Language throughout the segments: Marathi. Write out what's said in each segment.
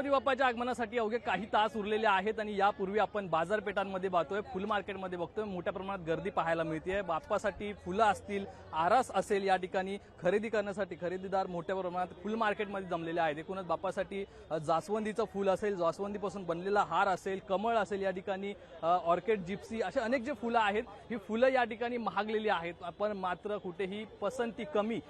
गणपती बाप्पाच्या आगमनासाठी अवघे काही तास उरलेले आहेत आणि यापूर्वी आपण बाजारपेठांमध्ये पाहतोय, फुल मार्केटमध्ये बघतोय मोठ्या प्रमाणात गर्दी पाहायला मिळते। बाप्पासाठी फुलं असतील, आरास असेल, या ठिकाणी खरेदी करण्यासाठी खरेदीदार मोठ्या प्रमाणात फुल मार्केटमध्ये जमलेले आहेत। एकूणच बाप्पासाठी जास्वंदीचं फुल असेल, जास्वंदीपासून बनलेला हार असेल, कमळ असेल, या ठिकाणी ऑर्किड, जिप्सी असे अनेक जे फुलं आहेत, ही फुलं या ठिकाणी महागलेली आहेत। आपण मात्र कुठेही पसंती कमी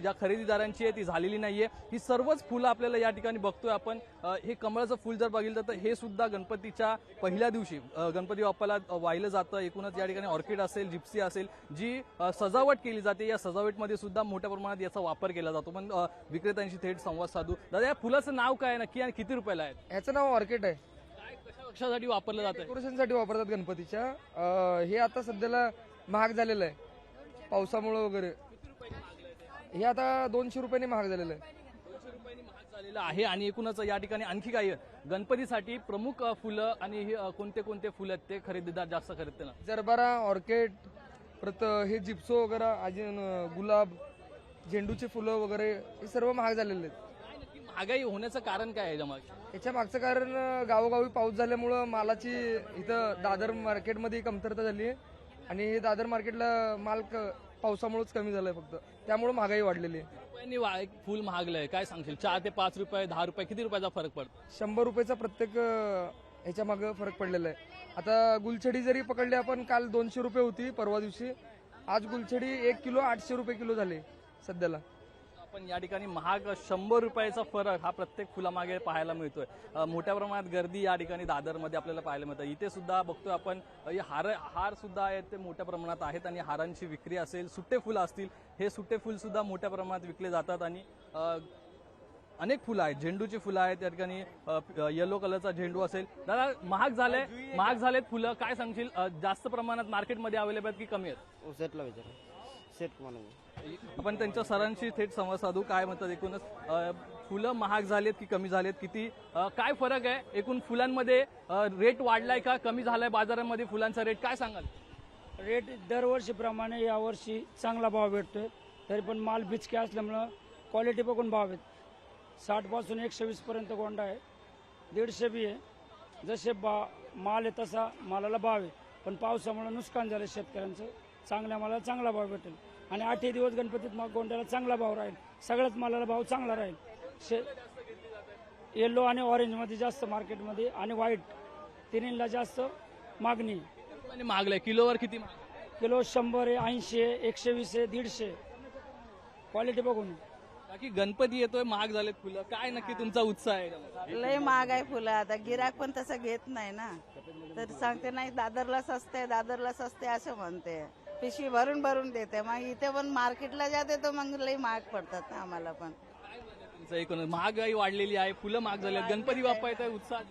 या खरेदीदारांची आहे ती झालेली नाहीये। ही सर्वच फुलं आपल्याला या ठिकाणी बघतोय आपण। हे कमळाचं फुल जर बघितलं तर हे सुद्धा गणपतीच्या पहिल्या दिवशी गणपती बाप्पाला वाहिलं जातं। एकूणच या ठिकाणी ऑर्किड असेल, जिप्सी असेल, जी सजावट केली जाते, या सजावटमध्ये सुद्धा मोठ्या प्रमाणात याचा वापर केला जातो। पण विक्रेत्यांशी थेट संवाद साधू। दादा, या फुलाचं नाव काय नक्की आणि किती रुपयाला आहे? याचं नाव ऑर्किड आहे। कशासाठी वापरलं जातं? डेकोरेशनसाठी वापरतात गणपतीच्या। हे आता सध्याला महाग झालेलं आहे पावसामुळे वगैरे। हे आता 200 रुपयांनी महाग झालेलं आहे। 200 रुपयांनी महाग झालेलं आहे। आणि एकूणच या ठिकाणी आणखी काही गणपतीसाठी प्रमुख फुलं आणि कोणते कोणते फुलं आहेत ते खरेदीदार जास्त खरेदते ना? जरबारा, ऑर्किड, परत हे जिप्सो वगैरे, अजून गुलाब, झेंडूचे फुलं वगैरे, हे सर्व महाग झालेले आहेत। महागाई होण्याचं कारण काय आहे जमा? याच्या मागचं कारण गावोगावी पाऊस झाल्यामुळं मालाची इथं दादर मार्केटमध्ये कमतरता झाली आहे आणि हे दादर मार्केटला माल पावसामुळेच कमी झालाय फक्त, त्यामुळे महागाई वाढलेली आहे। रुपयांनी फुल महागलंय, काय सांगशील? 4 ते 5 रुपये, 10 रुपये, किती रुपयाचा फरक पडतो? 100 रुपयाचा प्रत्येक ह्याच्या मागे फरक पडलेला आहे। आता गुलछडी जरी पकडली आपण, काल 200 रुपये होती परवा दिवशी, आज गुलछडी 1 किलो 800 रुपये किलो झाली सध्याला। पण या ठिकाणी महाग 100 रुपयाचा फरक हा प्रत्येक फुलामागे पाहायला मिळतोय। मोठ्या प्रमाणात गर्दी या ठिकाणी दादरमध्ये आपल्याला पाहायला मिळतं। इथे सुद्धा बघतोय आपण हार सुद्धा आहेत ते मोठ्या प्रमाणात आहेत आणि हारांची विक्री असेल, सुट्टे फुलं असतील, हे सुट्टे फुल सुद्धा मोठ्या प्रमाणात विकले जातात। आणि अनेक फुलं आहेत, झेंडूची फुलं आहेत त्या ठिकाणी, येलो कलरचा झेंडू असेल। दादा, महाग झालेत फुलं, काय सांगशील? जास्त प्रमाणात मार्केटमध्ये अवेलेबल आहेत की कमी आहेत? सेटला विचार सेट म्हणून आपण त्यांच्या सरांशी थेट संवाद साधू। काय म्हणतात एकूणच फुलं महाग झालेत की कमी झालेत, किती काय फरक आहे? एकूण फुलांमध्ये रेट वाढलाय का कमी झालाय? बाजारामध्ये फुलांचा रेट काय सांगाल? रेट दरवर्षीप्रमाणे यावर्षी चांगला भाव भेटतोय, तरी पण माल बिचके असल्यामुळं क्वालिटी बघून भाव आहेत। 60 पासून 120 पर्यंत गोंडा आहे, 150 बी आहे। जसे माल आहे तसा मालाला भाव आहे, पण पावसामुळे नुकसान झालं शेतकऱ्यांचं। चांगल्या मालाला चांगला भाव भेटेल आणि 8 दिवस गणपतीत मग गोंड्याला चांगला भाव राहील, सगळ्याच मालाला भाव चांगला राहील। येलो आणि ऑरेंज मध्ये जास्त मार्केटमध्ये आणि व्हाईट तिन्हीला जास्त मागणी। महागलाय किलोवर किती? किलो 100 आहे, 80 आहे, 120 आहे, 150। क्वालिटी बघून। बाकी गणपती येतोय, महाग झालेत फुलं, काय नक्की तुमचा उत्साह आहे? लय महाग आहे फुलं, आता गिराक पण तसं घेत नाही ना, तर सांगते नाही दादरला स्वस्त आहे असं म्हणते, पिशवी भरून भरून देते। मग इथे पण मार्केटला जाते तर मग लई महाग पडतात ना आम्हाला पण। एकूण महागाई वाढलेली आहे, फुलं महाग झाले, गणपती बाप्पा येतोय, उत्साह।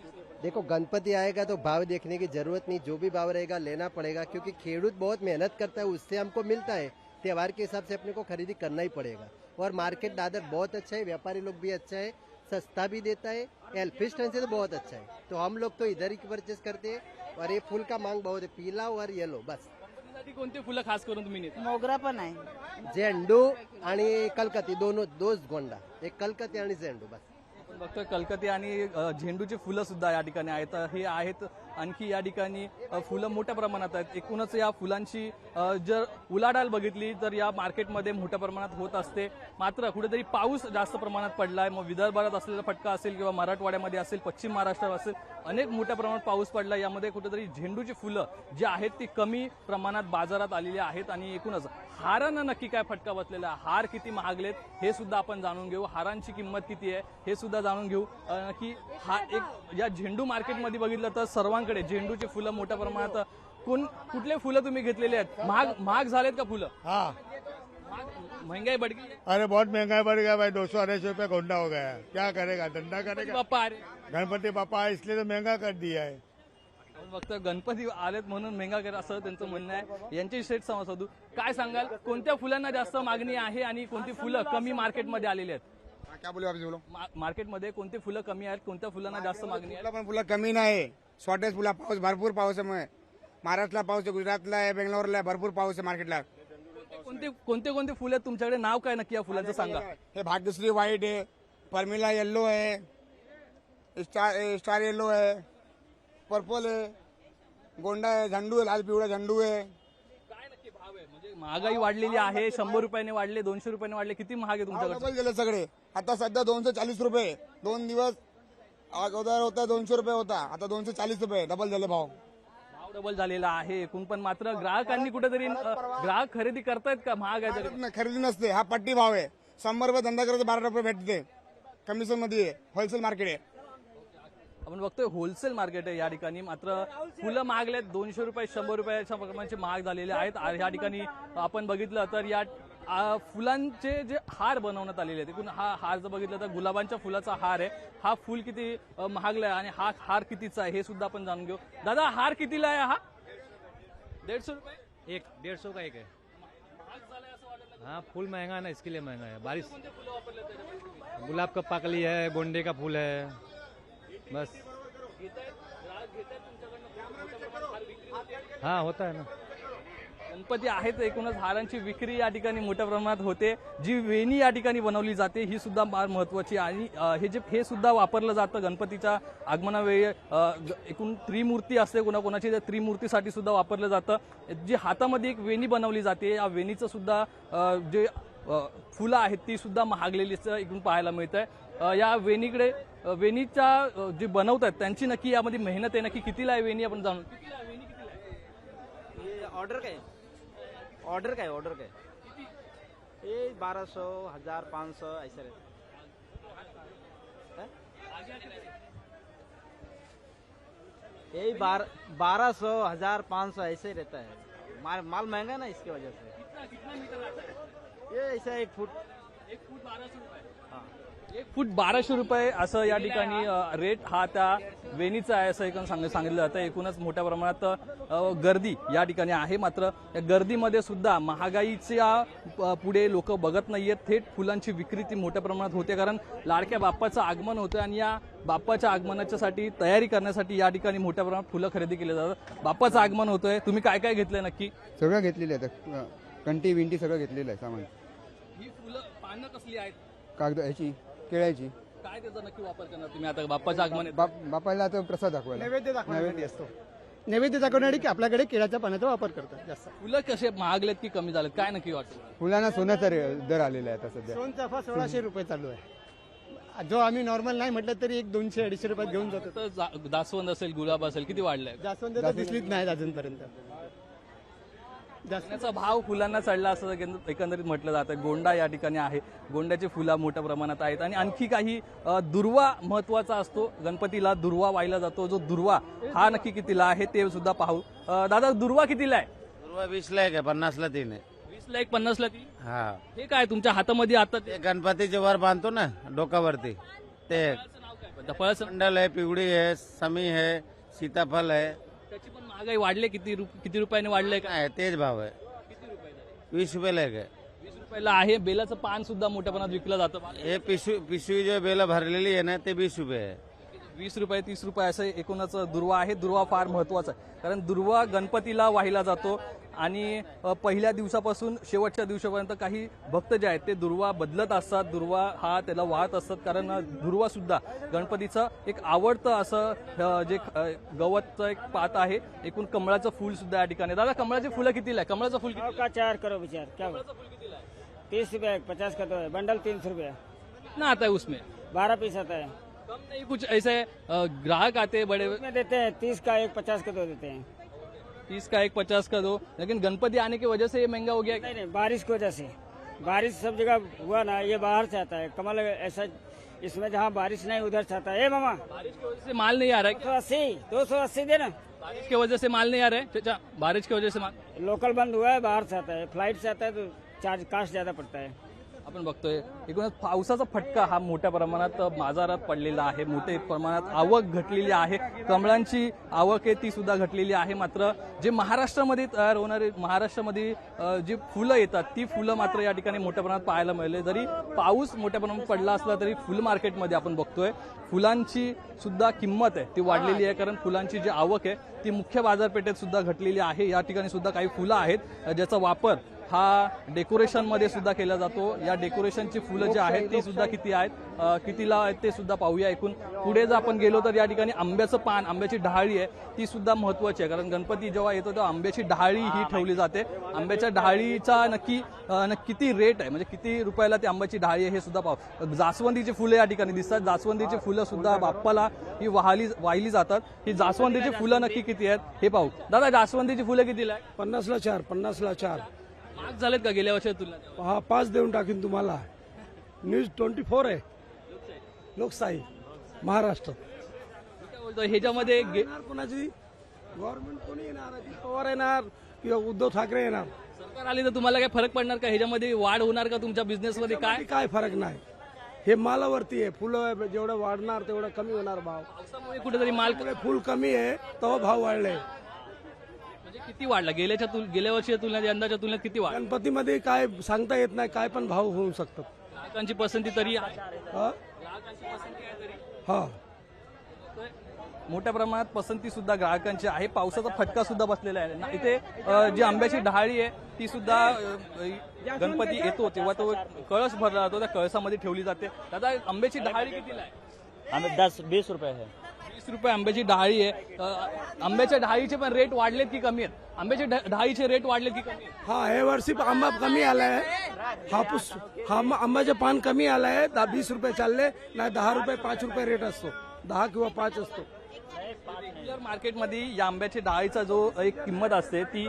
देखो गणपति आएगा तो भाव देखने की जरूरत नहीं, जो भी भाव रहेगा लेना पड़ेगा, क्योंकि खेडूत बहुत मेहनत करता है, उससे हमको मिलता है। त्योहार के हिसाब से अपने को खरीदी करना ही पड़ेगा। और मार्केट दादर बहुत अच्छा है, व्यापारी लोग भी अच्छा है, सस्ता भी देता है, एलफिश से तो बहुत अच्छा है। तो हम लोग तो इधर ही परचेस करते हैं। और ये फूल का मांग बहुत है, पीला और येलो बस। कोणते फुलं खास करून तुम्ही नेता? मोगरा पण आहे, झेंडू आणि कलकती, दोन गोंडा, एक कलकती आणि झेंडू बस। आपण बघतोय कलकती आणि झेंडूची फुलं सुद्धा या ठिकाणी आहेत। हे आहेत आणखी या ठिकाणी फुलं मोठ्या प्रमाणात आहेत। एकूणच या फुलांची जर उलाढाल बघितली तर या मार्केटमध्ये मोठ्या प्रमाणात होत असते। मात्र कुठेतरी पाऊस जास्त प्रमाणात पडलाय, मग विदर्भात असलेला फटका असेल किंवा मराठवाड्यामध्ये असेल, पश्चिम महाराष्ट्रात असेल, अनेक मोठ्या प्रमाणात पाऊस पडला। यामध्ये कुठेतरी झेंडूची फुलं जी आहेत ती कमी प्रमाणात बाजारात आलेली आहेत। आणि एकूणच हारांना नक्की काय फटका बसलेला आहे, हार किती महागलेत हे सुद्धा आपण जाणून घेऊ, हारांची किंमत किती आहे हे सुद्धा जाणून घेऊ। की हा एक या झेंडू मार्केटमध्ये बघितलं तर सर्वांकडे झेंडूची फुलं मोठ्या प्रमाणात। कुठले फुलं तुम्ही घेतलेले आहेत? महाग झालेत का फुलं? हाँ, महंगाई बढ़ गई है? अरे बहुत महंगाई बढ़ गया भाई, 200-250 रुपये गोंडा हो गया। क्या करेगा, धंधा करेगा। बाप्पा अरे गणपति पापा आए इसलिए तो महंगा कर दिया है। फक्त गणपती आलेत म्हणून महंगा करा असं त्यांचं म्हणणं आहे। यांची सेट संवाद साधू। काय सांगाल, कोणत्या फुलांना जास्त मागणी आहे आणि कोणती फुलं कमी मार्केटमध्ये आलेली आहेत? क्या बोले वापस बोलो। मार्केटमध्ये कोणती फुलं कमी आहेत, कोणत्या फुलांना जास्त मागणी आहे? पण फुलं कमी नाही, शॉर्टेज फुला, पाऊस भरपूर पाऊस आहे। महाराष्ट्रला पाऊस आहे, गुजरातला आहे, बेंगलोरला आहे, भरपूर पाऊस आहे मार्केटला। कोणते फुलं आहेत तुमच्याकडे? नाव काय नक्की या फुलांचं सांगा। हे भाग्यश्री व्हाईट आहे, परमिला येल्लो आहे, स्टार येलो है, पर्पल है, गोंडा है, झंडू है, लाल पिवळा झंडू है. काय नक्की भाव आहे? म्हणजे महागाई वाढलेली आहे, 100 रुपयाने वाढले, 200 रुपयाने वाढले, किती महाग आहे तुमच्याकडे? डबल गेले सगळे. आता सध्या 240 रुपये, 2 दिवस अगोदर होता 200 रुपये होता, आता 240 रुपये डबल झाले भाव. भाव डबल झालेला आहे एकूण, पण मात्र ग्राहकांनी कुठेतरी ग्राहक खरेदी करतायत का महाग आहे तरी? खरेदी नसते, हा पट्टी भाव आहे. 100 रुपये धंदा करायचा 12 रुपये भेटते. कमिशन मध्ये होलसेल मार्केट आहे. आपण बघतोय होलसेल मार्केट आहे या ठिकाणी, मात्र फुलं महागलेत 200 रुपये 100 रुपयाच्या प्रमाणाचे महाग झालेले आहेत. या ठिकाणी आपण बघितलं तर या फुलांचे जे हार बनवण्यात आलेले आहेत, एकूण हा हार जर बघितलं तर गुलाबांच्या फुलाचा हार आहे. हा फुल किती महागला आहे आणि हा हार कितीचा आहे हे सुद्धा आपण जाणून घेऊ. दादा हार कितीला आहे हा? 150 रुपये एक 150 का एक है. हाँ फूल महंगा है ना, इसके लिए महंगा है. बारिश गुलाब का पाकली है, गोंडे का फूल है, बस. हाँ होता है ना. गणपती आहेत, एकूणच हारांची विक्री या ठिकाणी मोठ्या प्रमाणात होते. जी वेणी या ठिकाणी बनवली जाते ही सुद्धा फार महत्वाची आणि हे सुद्धा वापरलं जातं गणपतीच्या आगमनावेळी. एकूण त्रिमूर्ती असते कोणाकोणाची, त्या त्रिमूर्तीसाठी सुद्धा वापरलं जातं. जी हातामध्ये एक वेणी बनवली जाते, या वेणीचं सुद्धा जे फुलं आहेत ती सुद्धा महागलेली एकूण पाहायला मिळत आहे. या वेणीकडे वेणीच्या जे बनवतात त्यांची नक्की यामध्ये मेहनत आहे. नक्की कितीला आहे वेणी आपण जाणून? ऑर्डर का है? ऑर्डर का है? ऑर्डर का है? ये 1200, 1000, 500 ऐसा रहता है. यही 1200, 1000, 500 ऐसे ही रहता है. माल महंगा है ना, इसकी वजह से. ये ऐसा 1 फुट 1200 रुपये. हाँ 1 फूट 1200 रुपये असं या ठिकाणी रेट हा त्या वेणीचा आहे असं एकूण सांगितलं जातं. एकूणच मोठ्या प्रमाणात गर्दी या ठिकाणी आहे. मात्र या गर्दीमध्ये सुद्धा महागाईच्या पुढे लोक बघत नाहीयेत. थेट फुलांची विक्री ती मोठ्या प्रमाणात होते, कारण लाडक्या बाप्पाचं आगमन होतं आणि या बाप्पाच्या आगमनाच्यासाठी तयारी करण्यासाठी या ठिकाणी मोठ्या प्रमाणात फुलं खरेदी केली जातात. बाप्पाचं आगमन होतंय, तुम्ही काय काय घेतलंय नक्की? सगळं घेतलेलं आहे, कंटी विंटी सगळं घेतलेलं आहे सामान. ही फुलं पानं कसली आहेत? कागद ह्याची केळ्याची. काय त्याचा नक्की वापर करणार तुम्ही आता बाप्पाचं आगमन आहे? बापाला आता प्रसाद दाखवायला नैवेद्य असतो. नैवेद्य दाखवण्यासाठी की आपल्याकडे केळ्याच्या पाण्याचा वापर करतात जास्त. फुलं कसे महागलेत की कमी झालेत काय नक्की वाटतं? फुलांना सोन्याचा दर आलेला आहे आता सध्या. सोनचाफा 1600 रुपये चालू आहे. जो आम्ही नॉर्मल नाही म्हटलं तरी 200-250 रुपयात घेऊन जातो. तर जास्वंद असेल, गुलाब असेल, किती वाढलंय? जास्वंद तर दिसलीच नाही अजूनपर्यंत. सोन्याचा भाव फुलांना चढला असं एकंदरीत म्हटलं जातं. गोंडा या ठिकाणी आहे, गोंड्याची फुलं मोठ्या प्रमाणात आहेत. आणि आणखी काही दुर्वा महत्वाचा असतो, गणपतीला दुर्वा वाहिला जातो. जो दुर्वा हा नक्की कितीला आहे ते सुद्धा पाहू. दादा दुर्वा कितीला आहे? दुर्वा 20ला आहे, 50ला 3 आहे. 20ला 1, 50ला 3. हा हे काय तुमच्या हातामध्ये आता ते गणपतीचे वर बांधतो ना डोकावरती, ते फळाचं मंडल आहे, पिवडी आहे, समी आहे, सीताफळ आहे. त्याची पण महागाई वाढले, किती रुपयाने वाढले? काय तेच भाव आहे. 20 रुपयाला आहे. 20 रुपयाला आहे. बेलाचं पान सुद्धा मोठ्या प्रमाणात विकलं जातं. हे पिशवी जो बेला भरलेली आहे ना ते 20 रुपये आहे. 20 रुपये 30 रुपये असं एकूणच दुर्वा आहे. दुर्वा फार महत्वाचा आहे, कारण दुर्वा गणपतीला वाहिला जातो आणि पहिल्या दिवसापासून शेवटच्या दिवसापर्यंत काही भक्त जे आहेत ते दुर्वा बदलत असतात, दुर्वा हा त्याला वाहत असतात. कारण दुर्वा सुद्धा गणपतीचं एक आवडतं असं जे गवतचं एक पात आहे. एकूण कमळाचं फूल सुद्धा या ठिकाणी. दादा कमळाची फुलं कितीला आहे? कमळाचं फुल का 4 करो विचार क्या? 30 रुपये 50 का तो है बंडल. 300 रुपये कितना आता है उसमें? 12 पीस आता है. कम नहीं, कुछ ऐसे ग्राहक आते हैं बड़े, में देते हैं 30 का 1 50 का दो देते हैं. 30 का 1 50 का दो. लेकिन गणपति आने की वजह से ये महंगा हो गया. नहीं बारिश की वजह से. बारिश सब जगह हुआ ना, ये बाहर से आता है कमल. ऐसा इसमें जहाँ बारिश नहीं उधर से आता है. मामा बारिश की वजह से माल नहीं आ रहा है? 280 देना. बारिश की वजह से माल नहीं आ रहा है? चाचा बारिश की वजह से माल लोकल बंद हुआ है, बाहर से आता है. फ्लाइट से आता है तो चार्ज कास्ट ज्यादा पड़ता है. आपण बघतोय एकूणच पावसाचा फटका हा मोठ्या प्रमाणात बाजारात पडलेला आहे. मोठ्या प्रमाणात आवक घटलेली आहे. कमळांची आवक आहे ती सुद्धा घटलेली आहे. मात्र जे महाराष्ट्रामध्ये तयार होणारे, महाराष्ट्रामध्ये जी फुलं येतात ती फुलं मात्र या ठिकाणी मोठ्या प्रमाणात पाहायला मिळाले. जरी पाऊस मोठ्या प्रमाणात पडला असला तरी फुल मार्केटमध्ये आपण बघतोय फुलांची सुद्धा किंमत आहे ती वाढलेली आहे. कारण फुलांची जी आवक आहे ती मुख्य बाजारपेठेत सुद्धा घटलेली आहे. या ठिकाणी सुद्धा काही फुलं आहेत ज्याचा वापर हा डेकोरेशन मध्ये सुद्धा केला जातो. या डेकोरेशनची फुलं जी आहेत ती सुद्धा किती आहेत, कितीला आहेत ते सुद्धा पाहूया ऐकून. पुढे जर आपण गेलो तर या ठिकाणी आंब्याचं पान, आंब्याची डहाळी आहे ती सुद्धा महत्वाची आहे, कारण गणपती जेव्हा येतो तेव्हा आंब्याची डहाळी ही ठेवली जाते. आंब्याच्या डहाळीचा नक्की किती रेट आहे, म्हणजे किती रुपयाला ती आंब्याची डहाळी आहे हे सुद्धा पाहू. जास्वंदीची फुलं या ठिकाणी दिसतात. जास्वंदीची फुलं सुद्धा बाप्पाला ही वाहिली जातात. ही जास्वंदीची फुलं नक्की किती आहेत हे पाहू. दादा, जास्वंदीची फुलं कितीला आहे? 50ला 4, 50ला 4. महाग झालेत का गेल्या वर्षी तुलनेत? हा 5 देऊन टाकीन तुम्हाला. न्यूज 24 आहे, लोकशाही महाराष्ट्र. काय बोलतो ह्याच्यामध्ये कोणाची गव्हर्नमेंट कोणी येणार, अजित पवार येणार किंवा उद्धव ठाकरे येणार? सरकार आली तर तुम्हाला काय फरक पडणार का? ह्याच्यामध्ये वाढ होणार का तुमच्या बिझनेसमध्ये? काय काय फरक नाही, हे मालावरती आहे. फुलं जेवढं वाढणार तेवढं कमी होणार भाव. पावसामुळे कुठेतरी माल फुल कमी आहे तेव्हा भाव वाढले. म्हणजे किती वाढला गेल्या वर्षी तुलनेत यंदाच्या तुलनेत किती वाढ? गणपतीमध्ये काय सांगता येत नाही, काय पण भाव होऊ शकतात. ग्राहकांची पसंती तरी आहे. हा? हा, मोठ्या प्रमाणात पसंती सुद्धा ग्राहकांची आहे. पावसाचा फटका सुद्धा बसलेला आहे. इथे जी आंब्याची डहाळी आहे ती सुद्धा गणपती येतो तेव्हा तो कळस भरला जातो, त्या कळसामध्ये ठेवली जाते. दादा, आंब्याची डहाळी कितीला आहे? 10-20 रुपये है. 20 रुपये आंब्याची डहाळी आहे. आंब्याच्या डहाळीचे पण रेट वाढलेत की कमी आहेत? आंब्याच्या डहाळीचे रेट वाढलेत की कमी आहेत? हा, हे वर्षी आंबा कमी आलाय. हापूस आंब्याचे पान कमी आलाय. 20 रुपये चालले नाही, 10 रुपये 5 रुपये रेट असतो, 10 किंवा 5 असतो. रेग्युलर मार्केटमध्ये या आंब्याच्या डाळीचा जो एक किंमत असते ती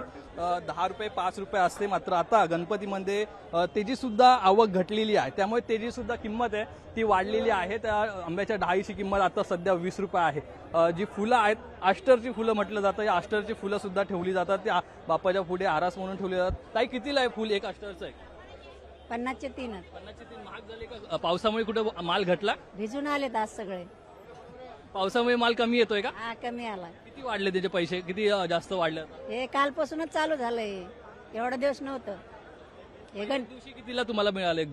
10 रुपये 5 रुपये असते. मात्र आता गणपतीमध्ये त्याची सुद्धा आवक घटलेली आहे, त्यामुळे त्याची सुद्धा किंमत आहे ती वाढलेली आहे. त्या आंब्याच्या डाळीची किंमत आता सध्या 20 रुपये आहे. जी फुलं आहेत, आष्टरची फुलं म्हटलं जातं, या आष्टरची फुलं सुद्धा ठेवली जातात. त्या बाप्पाच्या पुढे आरास म्हणून ठेवली जातात. ताई, कितीला आहे फुल एक आष्टरचं? 50चे 3. 50चे 3 महाग झाले का? पावसामुळे कुठे माल घटला? भिजून आलेत आज सगळे. पावसामुळे माल कमी येतोय का? हा, कमी आला. किती वाढले त्याचे पैसे? किती जास्त वाढले? हे कालपासूनच चालू झालंय, एवढा दिवस नव्हतं. हे दिवशी कितीला तुम्हाला मिळालं? एक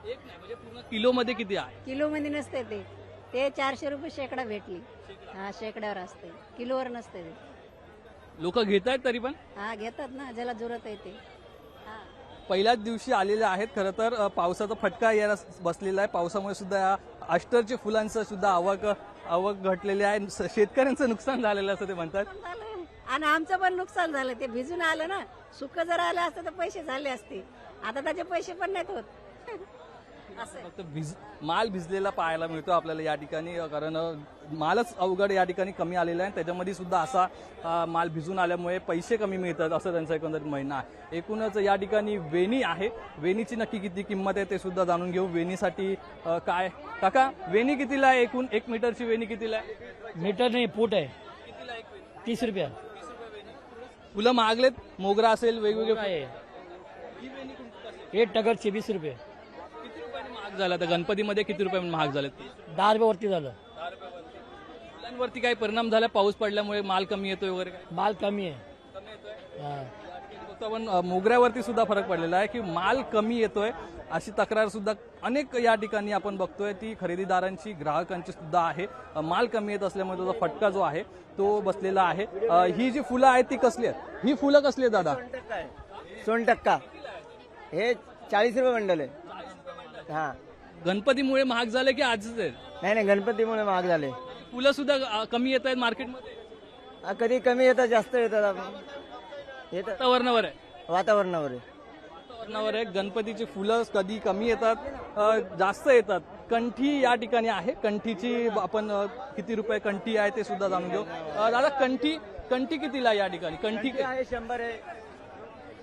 एक नाही, म्हणजे पूर्ण किलो मध्ये किती आहे? किलो मध्ये नसते ते 400 रुपये शेकडा भेटली. हा, शेकड्यावर असते, किलोवर नसते ते. लोक घेत आहेत तरी पण? हा, घेतात ना, ज्याला जरूरत आहे ते. पहिल्याच दिवशी आलेले आहेत. खरं तर पावसाचा फटका यायला बसलेला आहे. पावसामुळे सुद्धा अष्टरच्या फुलांचं सुद्धा आवक घटलेली आहे. शेतकऱ्यांचं नुकसान झालेलं असं ते म्हणतात. आणि आमचं पण नुकसान झालं, ते भिजून आलं ना. सुक जर आलं असतं तर पैसे झाले असते, आता त्याचे पैसे पण नाहीत होत. फक्त माल भिजलेला पाहायला मिळतो आपल्याला या ठिकाणी, कारण मालच अवघड या ठिकाणी कमी आलेला आहे. त्याच्यामध्ये सुद्धा असा माल भिजून आल्यामुळे पैसे कमी मिळतात असं त्यांचं एकंदरीत म्हणणं आहे. एकूणच या ठिकाणी वेणी आहे, वेणीची नक्की किती किंमत आहे ते सुद्धा जाणून घेऊ. वेणीसाठी काय काका, वेणी कितीला आहे? एकूण 1 मीटरची वेणी कितीला आहे? मीटर नाही, फूट आहे. 30 रुपये. फुलं महागलेत, मोगरा असेल, वेगवेगळे. एक टगरचे 20 रुपये. किती रुपयाने महाग झाला? तर गणपतीमध्ये किती रुपये महाग झालेत? 10 रुपये वरती झालं. फुलांवरती काही परिणाम झाला पाऊस पडल्यामुळे? माल कमी येतोय वगैरे? माल कमी आहे. पण मोगऱ्यावरती सुद्धा फरक पडलेला आहे की माल कमी येतोय अशी तक्रार सुद्धा अनेक या ठिकाणी आपण बघतोय. ती खरेदीदारांची, ग्राहकांची सुद्धा आहे. माल कमी येत असल्यामुळे त्याचा फटका जो आहे तो बसलेला आहे. ही जी फुलं आहेत ती कसली आहेत? ही फुलं कसली आहेत दादा? 100%. हे 40 रुपये बंडल आहे. हा, गणपतीमुळे महाग झाले की आजच आहे? नाही, गणपतीमुळे महाग झाले. फुलं सुद्धा कमी येत आहेत मार्केटमध्ये? कधी कमी येतात, जास्त येतात. वातावरणावर आहे. वातावरणावर आहे. गणपतीची फुलं कधी कमी येतात, जास्त येतात. कंठी या ठिकाणी आहे. कंठीची आपण किती रुपये कंठी आहे ते सुद्धा जाणून घेऊ. दादा, कंठी कितीला या ठिकाणी? कंठी आहे 100 आहे.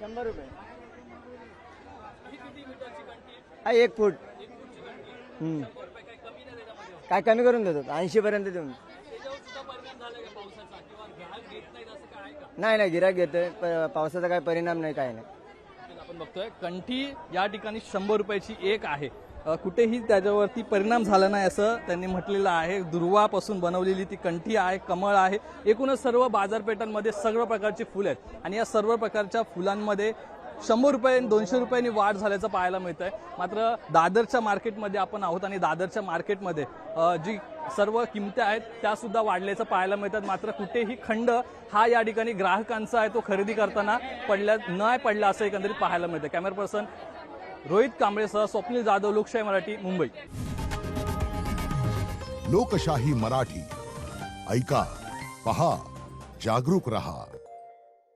100 रुपये. 1 फूट. काय कमी करून देतो? 80 पर्यंत देऊन. नाही, गिराक घेतोय, पावसाचा काय परिणाम नाही, काय नाही. आपण बघतोय कंठी या ठिकाणी 100 रुपयाची एक आहे. कुठेही त्याच्यावरती परिणाम झाला नाही असं त्यांनी म्हटलेलं आहे. दुर्वापासून बनवलेली ती कंठी आहे, कमळ आहे. एकूणच सर्व बाजारपेठांमध्ये सर्व प्रकारची फुलं आहेत आणि या सर्व प्रकारच्या फुलांमध्ये 100 रुपये 200 रुपयांनी वाढ झाल्याचं पाहायला मिळत आहे. मात्र दादरच्या मार्केटमध्ये आपण आहोत आणि दादरच्या मार्केटमध्ये जी सर्व किमत्या आहेत त्या सुद्धा वाढल्याचं पाहायला मिळतात. मात्र कुठेही खंड हा या ठिकाणी ग्राहकांचा आहे तो खरेदी करताना नाही पडला असं एकंदरीत पाहायला मिळतं. कॅमेरा पर्सन रोहित कांबळेसह स्वप्नील जाधव, लोकशाही मराठी, मुंबई. लोकशाही मराठी, ऐका, पहा, जागरूक रहा.